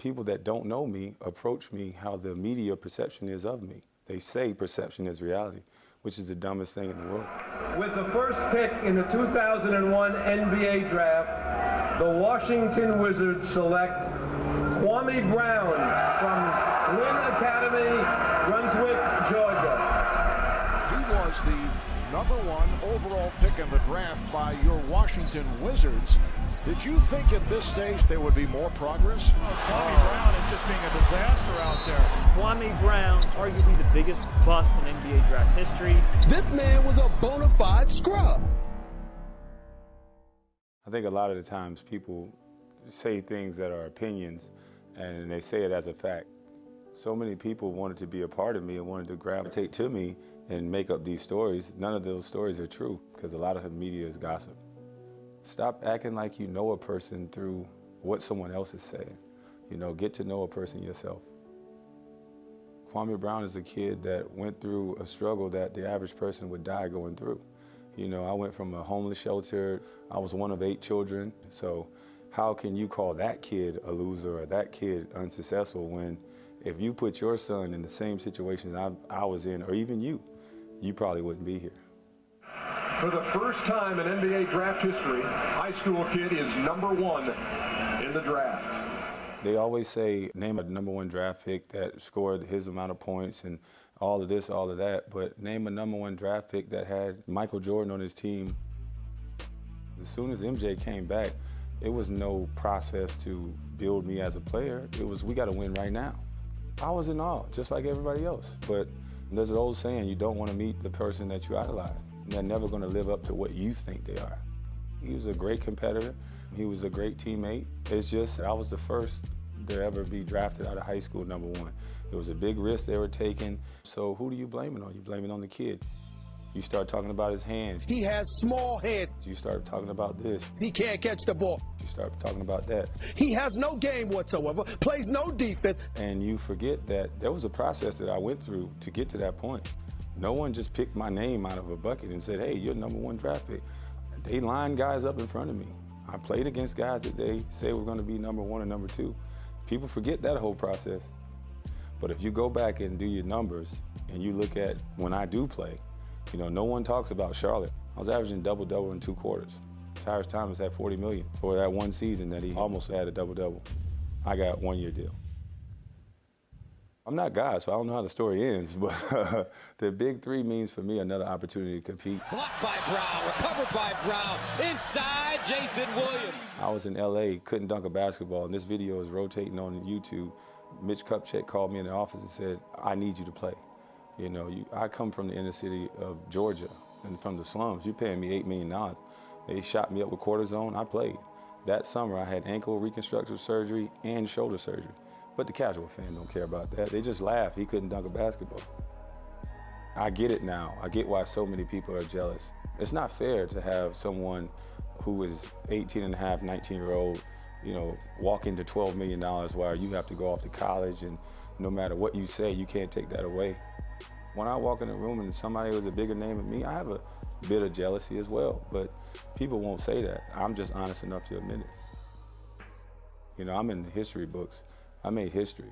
people that don't know me approach me how the media perception is of me. They say perception is reality, which is the dumbest thing in the world. With the first pick in the 2001 NBA draft, the Washington Wizards select Kwame Brown from Lynn Academy, Brunswick, Georgia. He was the #1 overall pick in the draft by your Washington Wizards. Did you think at this stage there would be more progress? Kwame Brown is just being a disaster out there. Kwame Brown, arguably the biggest bust in NBA draft history. This man was a bona fide scrub. I think a lot of the times people say things that are opinions and they say it as a fact. So many people wanted to be a part of me and wanted to gravitate to me and make up these stories. None of those stories are true because a lot of the media is gossip. Stop acting like you know a person through what someone else is saying. You know, get to know a person yourself. Kwame Brown is a kid that went through a struggle that the average person would die going through. You know, I went from a homeless shelter. I was one of 8 children. So how can you call that kid a loser or that kid unsuccessful when if you put your son in the same situations I was in, or even you probably wouldn't be here. For the first time in NBA draft history, high school kid is #1 in the draft. They always say, name a #1 draft pick that scored his amount of points and all of this, all of that, but name a #1 draft pick that had Michael Jordan on his team. As soon as MJ came back, it was no process to build me as a player. It was, we got to win right now. I was in awe, just like everybody else. But there's an old saying, you don't want to meet the person that you idolize. They're never going to live up to what you think they are. He was a great competitor. He was a great teammate. It's just, I was the first to ever be drafted out of high school #1. It was a big risk they were taking. So who do you blame it on? You blame it on the kid. You start talking about his hands. He has small hands. You start talking about this. He can't catch the ball. You start talking about that. He has no game whatsoever, plays no defense. And you forget that there was a process that I went through to get to that point. No one just picked my name out of a bucket and said, hey, you're #1 draft pick. They lined guys up in front of me. I played against guys that they say were going to be #1 or #2. People forget that whole process. But if you go back and do your numbers and you look at when I do play, you know, no one talks about Charlotte. I was averaging double-double in 2 quarters. Tyrese Thomas had 40 million for that one season that he almost had a double-double. I got 1-year deal. I'm not God, so I don't know how the story ends, but the big 3 means for me another opportunity to compete. Blocked by Brown, recovered by Brown, inside Jason Williams. I was in LA, couldn't dunk a basketball, and this video is rotating on YouTube. Mitch Kupchak called me in the office and said, I need you to play. You know, I come from the inner city of Georgia and from the slums. You're paying me $8 million. They shot me up with cortisone, I played. That summer I had ankle reconstructive surgery and shoulder surgery. But the casual fan don't care about that. They just laugh. He couldn't dunk a basketball. I get it now. I get why so many people are jealous. It's not fair to have someone who is 18 and a half, 19-year-old, you know, walk into $12 million while you have to go off to college, and no matter what you say, you can't take that away. When I walk in a room and somebody was a bigger name than me, I have a bit of jealousy as well, but people won't say that. I'm just honest enough to admit it. You know, I'm in the history books. I made history.